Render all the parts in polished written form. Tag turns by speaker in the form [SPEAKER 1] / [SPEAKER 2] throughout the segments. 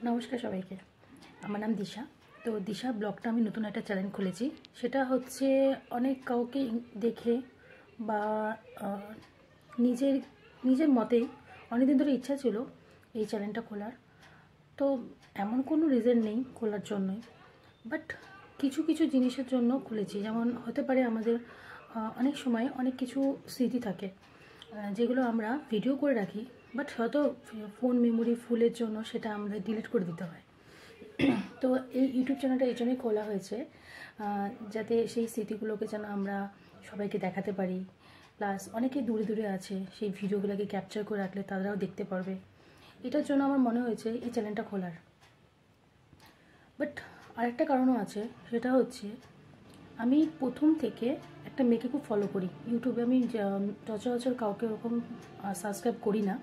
[SPEAKER 1] নমস্কার সবাইকে। আমার নাম দিশা। তো দিশা ব্লগটা আমি নতুন একটা চ্যানেল খুলেছি। সেটা হচ্ছে অনেক কাউকে দেখে বা নিজের নিজের মতেই অনেকদিন ধরে ইচ্ছা ছিল এই চ্যানেলটা খোলার। তো এমন কোনো রিজন নেই খোলার জন্যই, বাট কিছু কিছু জিনিসের জন্য খুলেছি। যেমন হতে পারে আমাদের অনেক সময় অনেক কিছু স্মৃতি থাকে যেগুলো আমরা ভিডিও করে রাখি, বাট হয়তো ফোন মেমোরি ফুলের জন্য সেটা আমরা ডিলিট করে দিতে হয়। তো এই ইউটিউব চ্যানেলটা এই জন্যই খোলা হয়েছে যাতে সেই স্মৃতিগুলোকে যেন আমরা সবাইকে দেখাতে পারি, প্লাস অনেকে দূরে দূরে আছে, সেই ভিডিওগুলোকে ক্যাপচার করে রাখলে তারাও দেখতে পারবে। এটার জন্য আমার মনে হয়েছে এই চ্যানেলটা খোলার। বাট আরেকটা কারণও আছে, সেটা হচ্ছে আমি প্রথম থেকে একটা মেয়েকে খুব ফলো করি ইউটিউবে। আমি সচরাচর কাউকে ওরকম সাবস্ক্রাইব করি না,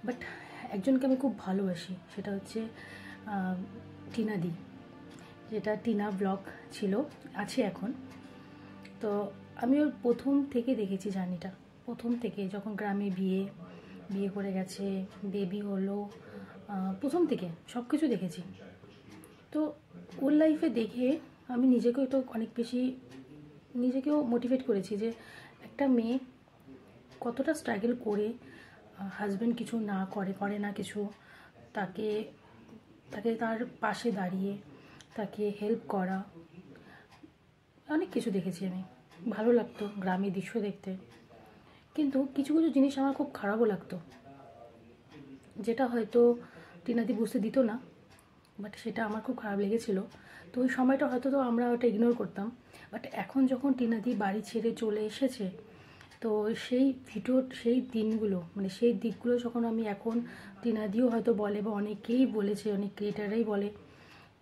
[SPEAKER 1] বাট একজনকে আমি খুব ভালোবাসি, সেটা হচ্ছে টিনা দি, যেটা টিনা ব্লগ ছিল, আছে এখন। তো আমি ওর প্রথম থেকে দেখেছি জার্নিটা, প্রথম থেকে যখন গ্রামে বিয়ে করে গেছে, বেবি হলো, প্রথম থেকে সব কিছু দেখেছি। তো ওর লাইফে দেখে আমি নিজেকেও তো অনেক বেশি নিজেকেও মোটিভেট করেছি যে একটা মেয়ে কতটা স্ট্রাগল করে, হাজব্যান্ড কিছু না করে না কিছু, তাকে তার পাশে দাঁড়িয়ে তাকে হেল্প করা, অনেক কিছু দেখেছি আমি। ভালো লাগতো গ্রামের দৃশ্য দেখতে, কিন্তু কিছু কিছু জিনিস আমার খুব খারাপও লাগতো, যেটা হয়তো টিনাদি বুঝতে দিত না, বাট সেটা আমার খুব খারাপ লেগেছিল। তো ওই সময়টা হয়তো তো আমরা ওটা ইগনোর করতাম, বাট এখন যখন টিনাদি বাড়ি ছেড়ে চলে এসেছে, তো সেই দিনগুলো, মানে সেই দিকগুলো যখন আমি এখন, টিনাদিও হয়তো বলে বা অনেকেই বলেছে, অনেক ক্রিয়েটাররাই বলে,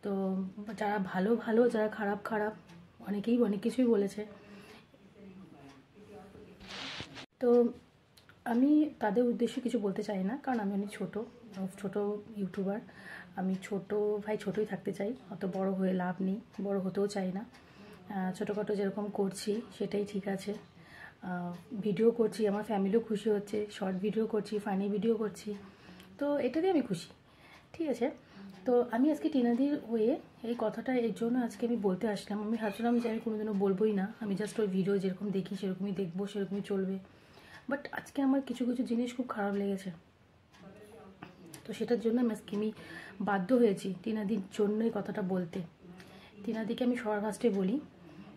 [SPEAKER 1] তো যারা ভালো যারা খারাপ অনেকেই অনেক কিছুই বলেছে। তো আমি তাদের উদ্দেশ্যে কিছু বলতে চাই না, কারণ আমি অনেক ছোট ইউটিউবার। আমি ছোট ভাই ছোটই থাকতে চাই, অত বড় হয়ে লাভ নেই, বড় হতেও চাই না। ছোটোখাটো যেরকম করছি সেটাই ঠিক আছে। ভিডিও করছি, আমার ফ্যামিলিও খুশি হচ্ছে, শর্ট ভিডিও করছি, ফানি ভিডিও করছি, তো এটাতে আমি খুশি, ঠিক আছে। তো আমি আজকে টিনাদির হয়ে এই কথাটা এর জন্য আজকে আমি বলতে আসলাম। আমি ভাবছিলাম যে আমি কোনোদিনও বলবোই না, আমি জাস্ট ওই ভিডিও যেরকম দেখি সেরকমই দেখবো, সেরকমই চলবে। বাট আজকে আমার কিছু কিছু জিনিস খুব খারাপ লেগেছে, তো সেটার জন্য আমি বাধ্য হয়েছি টিনাদির জন্যই কথাটা বলতে। টিনাদিকে আমি সবার ফার্স্টে বলি,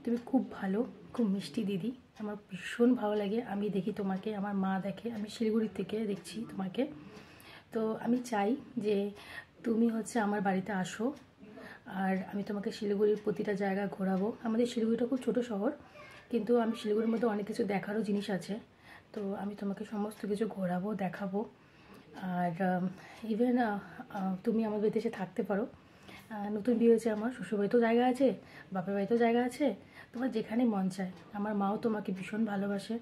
[SPEAKER 1] তুমি খুব ভালো, খুব মিষ্টি দিদি, আমার ভীষণ ভালো লাগে। আমি দেখি তোমাকে, আমার মা দেখে, আমি শিলিগুড়ি থেকে দেখছি তোমাকে। তো আমি চাই যে তুমি হচ্ছে আমার বাড়িতে আসো, আর আমি তোমাকে শিলিগুড়ির প্রতিটা জায়গা ঘোরাবো। আমাদের শিলিগুড়িটা খুব ছোটো শহর, কিন্তু আমি শিলিগুড়ির মধ্যে অনেক কিছু দেখারও জিনিস আছে, তো আমি তোমাকে সমস্ত কিছু ঘোরাবো, দেখাবো। আর ইভেন তুমি আমার বাড়িতে এসে থাকতে পারো। নতুন বিয়ে হয়েছে, আমার শ্বশুরবাড়িতেও জায়গা আছে, বাপের বাড়িতেও জায়গা আছে, তোমার যেখানে মন চায়। আমার মাও তোমাকে ভীষণ ভালোবাসে।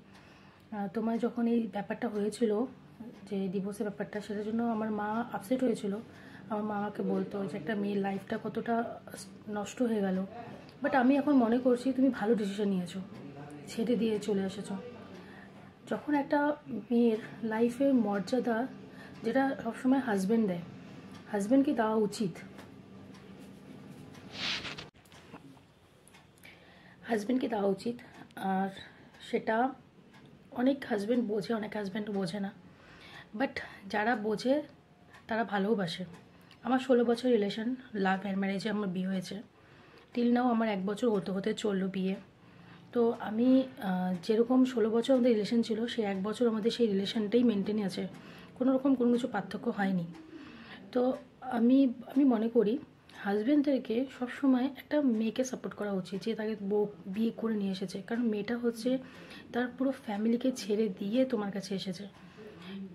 [SPEAKER 1] তোমার যখন এই ব্যাপারটা হয়েছিল, যে ডিভোর্সের ব্যাপারটা, সেটার জন্য আমার মা আপসেট হয়েছিল। আমার মা আমাকে বলতো যে একটা মেয়ের লাইফটা কতটা নষ্ট হয়ে গেল, বাট আমি এখন মনে করছি তুমি ভালো ডিসিশন নিয়েছো, ছেড়ে দিয়ে চলে এসেছো। যখন একটা মেয়ের লাইফের মর্যাদা, যেটা সবসময় হাজব্যান্ড দেয়, হাজব্যান্ডকে দেওয়া উচিত, আর সেটা অনেক হাজব্যান্ড বোঝে, অনেক হাজব্যান্ড বোঝে না, বাট যারা বোঝে তারা ভালোবাসে। আমার 16 বছর রিলেশন, লাভ অ্যান্ড ম্যারেজে আমার বিয়ে হয়েছে। টিল নাও আমার 1 বছর হতে চললো বিয়ে। তো আমি যেরকম 16 বছর আমাদের রিলেশন ছিল, সেই 1 বছর আমাদের সেই রিলেশনটাই মেনটেন আছে, কোনো কিছু পার্থক্য হয়নি। তো আমি মনে করি হাজব্যান্ডদেরকে সবসময় একটা মেয়েকে সাপোর্ট করা উচিত, যে তাকে বিয়ে করে নিয়ে এসেছে, কারণ মেয়েটা হচ্ছে তার পুরো ফ্যামিলিকে ছেড়ে দিয়ে তোমার কাছে এসেছে।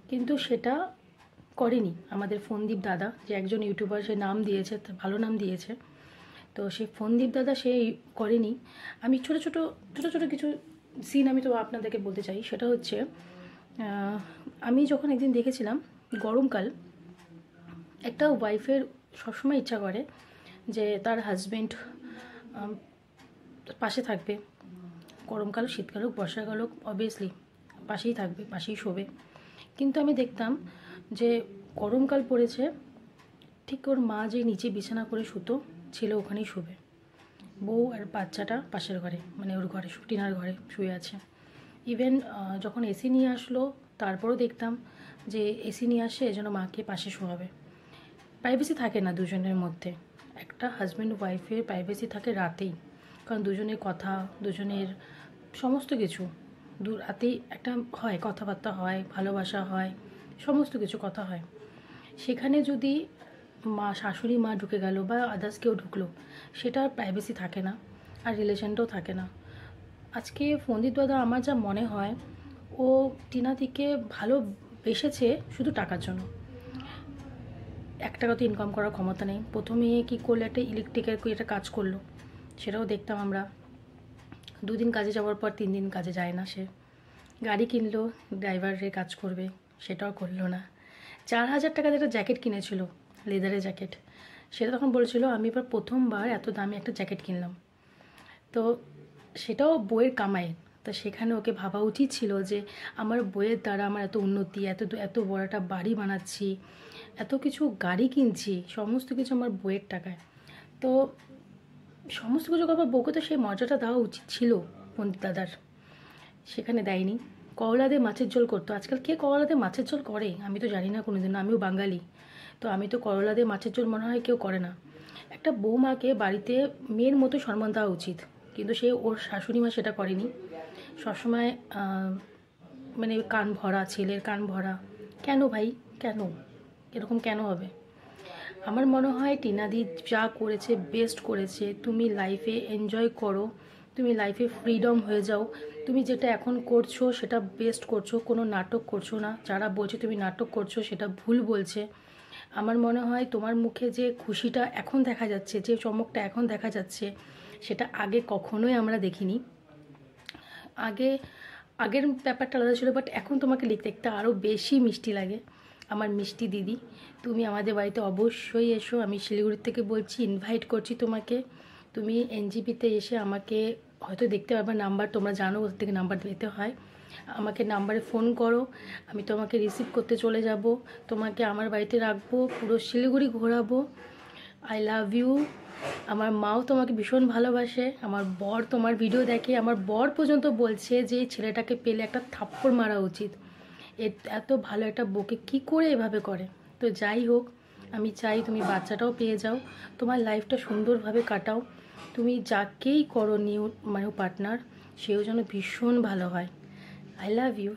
[SPEAKER 1] কিন্তু সেটা করেনি আমাদের ফোনদীপ দাদা, যে একজন ইউটিউবার, সে নাম দিয়েছে, ভালো নাম দিয়েছে, তো সেই ফোনদীপ দাদা সে করেনি। আমি ছোটো ছোটো কিছু সিন আমি তো আপনাদেরকে বলতে চাই। সেটা হচ্ছে আমি যখন একদিন দেখেছিলাম, গরমকাল, একটা ওয়াইফের সবসময় ইচ্ছা করে যে তার হাজব্যান্ড পাশে থাকবে, গরমকাল হোক, শীতকাল হোক, বর্ষাকাল হোক, অবভিয়াসলি পাশেই থাকবে, পাশেই শোবে। কিন্তু আমি দেখতাম যে গরমকাল পড়েছে, ঠিক ওর মা যে নিচে বিছানা করে শুতো, ছেলে ওখানেই শুবে। বউ আর বাচ্চাটা পাশের ঘরে, মানে ওর ঘরে, টিনার ঘরে শুয়ে আছে। ইভেন যখন এসি নিয়ে আসলো, তারপরও দেখতাম যে এসি নিয়ে আসে যেন মাকে পাশে শোয়াবে। প্রাইভেসি থাকে না দুজনের মধ্যে। একটা হাজব্যান্ড ওয়াইফের প্রাইভেসি থাকে রাতেই, কারণ দুজনের কথা, দুজনের সমস্ত কিছু রাতেই একটা হয়, কথাবার্তা হয়, ভালোবাসা হয়, সমস্ত কিছু কথা হয়। সেখানে যদি শাশুড়ি মা ঢুকে গেল বা আদার্স কেউ ঢুকলো, সেটা আর প্রাইভেসি থাকে না, আর রিলেশনটাও থাকে না। আজকে ফন্দীপ দাদা আমার যা মনে হয়, ও টিনাদিকে ভালোবেসেছে শুধু টাকার জন্য। 1 টাকা তো ইনকাম করার ক্ষমতা নেই। প্রথমে কী করলো, একটা ইলেকট্রিকের একটা কাজ করলো, সেটাও দেখতাম আমরা। 2 দিন কাজে যাওয়ার পর 3 দিন কাজে যায় না সে। গাড়ি কিনলো, ড্রাইভারের কাজ করবে, সেটাও করলো না। 4,000 টাকার একটা জ্যাকেট কিনেছিল, লেদারের জ্যাকেট, সেটা তখন বলছিল আমি এবার প্রথমবার এত দামি একটা জ্যাকেট কিনলাম। তো সেটাও বইয়ের কামাই। তো সেখানে ওকে ভাবা উচিত ছিল যে আমার বইয়ের দ্বারা আমার এত উন্নতি, এত বড় একটা বাড়ি বানাচ্ছি, এত কিছু গাড়ি কিনছি, সমস্ত কিছু আমার বইয়ের টাকায়। তো সমস্ত কিছু আমার বউকে তো সেই মজাটা দেওয়া উচিত ছিল পণ্ডিত দাদার, সেখানে দেয়নি। করলা দিয়ে মাছের ঝোল করতো। আজকাল কে করলা দিয়ে মাছের ঝোল করে আমি তো জানি না কোনোদিন, আমিও বাঙালি, তো আমি তো করলা দিয়ে মাছের ঝোল মনে হয় কেউ করে না। একটা বৌমাকে বাড়িতে মেয়ের মতো সম্মান দেওয়া উচিত, কিন্তু সে ওর শাশুড়ি মা সেটা করেনি। সবসময় মানে কান ভরা, ছেলের কান ভরা। কেন ভাই, কেন এরকম কেন হবে? আমার মনে হয় টিনাদি যা করেছে বেস্ট করেছে। তুমি লাইফে এনজয় করো, তুমি লাইফে ফ্রিডম হয়ে যাও। তুমি যেটা এখন করছো সেটা বেস্ট করছো, কোনো নাটক করছো না। যারা বলছে তুমি নাটক করছো সেটা ভুল বলছে। আমার মনে হয় তোমার মুখে যে খুশিটা এখন দেখা যাচ্ছে, যে চমকটা এখন দেখা যাচ্ছে, সেটা আগে কখনোই আমরা দেখিনি। আগের ব্যাপারটা আলাদা ছিল, বাট এখন তোমাকে দেখতে আরও বেশি মিষ্টি লাগে। আমার মিষ্টি দিদি, তুমি আমাদের বাড়িতে অবশ্যই এসো। আমি শিলিগুড়ির থেকে বলছি, ইনভাইট করছি তোমাকে। তুমি এনজিপিতে এসে আমাকে হয়তো দেখতে পারবে, নাম্বার তোমরা জানো কোথা থেকে নাম্বার দিতে হয়। আমাকে নাম্বারে ফোন করো, আমি তোমাকে রিসিভ করতে চলে যাব, তোমাকে আমার বাড়িতে রাখবো, পুরো শিলিগুড়ি ঘোরাবো। I love you. আমার মাও তোমাকে ভীষণ ভালোবাসে। আমার বর তোমার ভিডিও দেখে, আমার বর পর্যন্ত বলছে যে ছেলেটাকে পেলে একটা থাপ্পড় মারা উচিত, এত ভালো একটা বউকে কী করে এভাবে করে। তো যাই হোক, আমি চাই তুমি বাচ্চাটাও পেয়ে যাও, তোমার লাইফটা সুন্দরভাবে কাটাও। তুমি যাকেই করো নিউ পার্টনার, সেও যেন ভীষণ ভালো হয়। I love you.